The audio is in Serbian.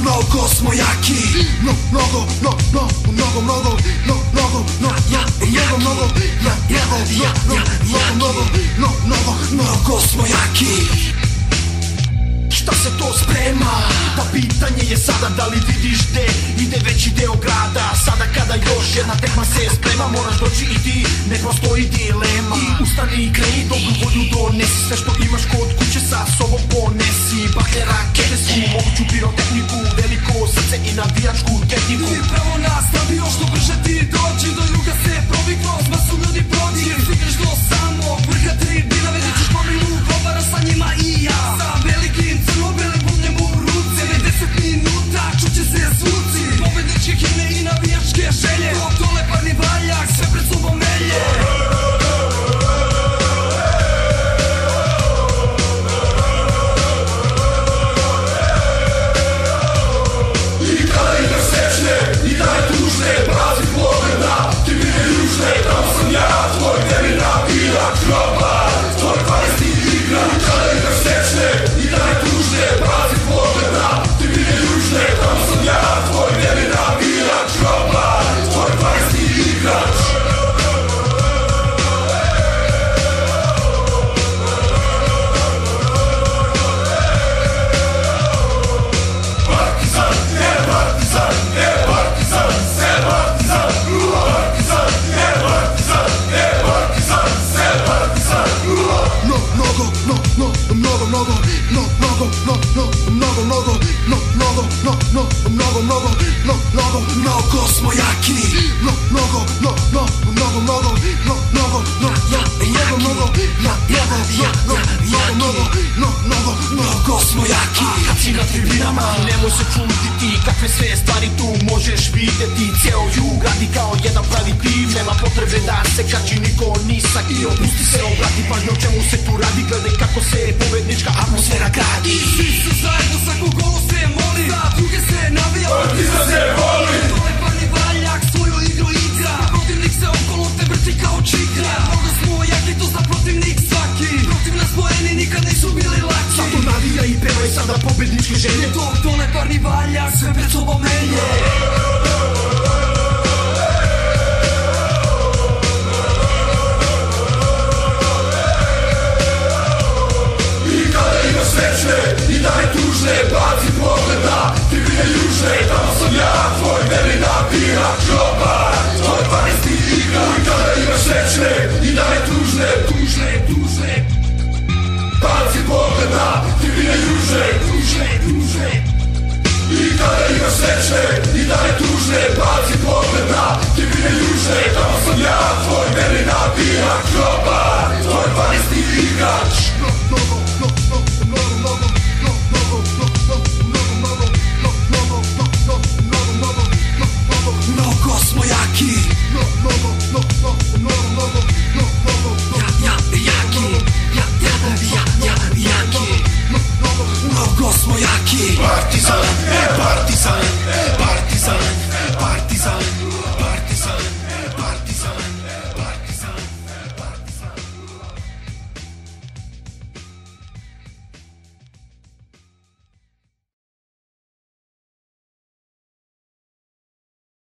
Mnogo smo jaki. Mnogo smo jaki. Šta se to sprema? Pa pitanje je sada da li vidiš gde ide veći deo grada. Sada kada još jedna tekma se sprema, moraš doći i ti, ne postoji dilema. I ustani i kreni, dobru volju donesi. Sve što imaš kod kuće sa sobom ponesi. Baklje, rakete su, moguću pirotehniku, veliko srce i navijačku tehniku. Ti pravo nastavio, što brže ti dođi. Do juga se probi kroz masu ljudi prođi. Stigneš do samog vrha tribina, vidit ćeš gomilu govara sa njima i ja. Sa velikim crno-belim bubnjem u ruci. 90 minuta čuće se zvuci pobedničke himne i navijačke želje. Dok dole parni valjak sve pred sobom melje. I kada igraš srećne i daj tužne, prazi pogleda, ti mi ne južne. Tamo sam ja, tvoj tebi navijač, grobar, tvoj 12. igra. I kada igraš srećne i daj tužne, prazi pogleda, ti mi ne južne. Tamo sam ja, tvoj tebi navijač, grobar, tvoj 12. igrač. Partizan, partizan, partizan, partizan, partizan, partizan. Mnogo smo jaki. Mnogo smo jaki. Kad si na tribinama, nemoj se čuditi kakve sve stvari tu možeš videti. Ceo jug radi kao jedan pravi tim. Nema potrebe da se kači niko ni sa kim. Opusti se, obrati pažnju o čemu se tu radi. Gledaj kako se pobednička atmosfera gradi. Svi su zajedno, svako golo se moli. Za druge se navija, Partizan se voli. Dole parni valjak svoju igru igra. Protivnik se okolo te vrti kao čikra. Mnogo smo jaki, to zna protivnik svaki. Protiv nas poeni nikad nisu bili laki. Zato navija i pevaj sada pobedničke želje. Dok dole parni valjak sve pred sobom melje. Srećne i daj tužne, baci pogleda, ti mi ne južne. Tamo sam ja, tvoj verni navijač, grobar, tvoj 12. igra. I kada imaš srećne i daj tužne, baci pogleda, ti mi ne južne. I kada imaš srećne i daj tužne, baci pogleda, ti mi ne južne. Tamo sam ja, tvoj verni navijač, grobar, tvoj 12. igrač. Mnogo smo jaki. Mnogo smo jaki. Partizan.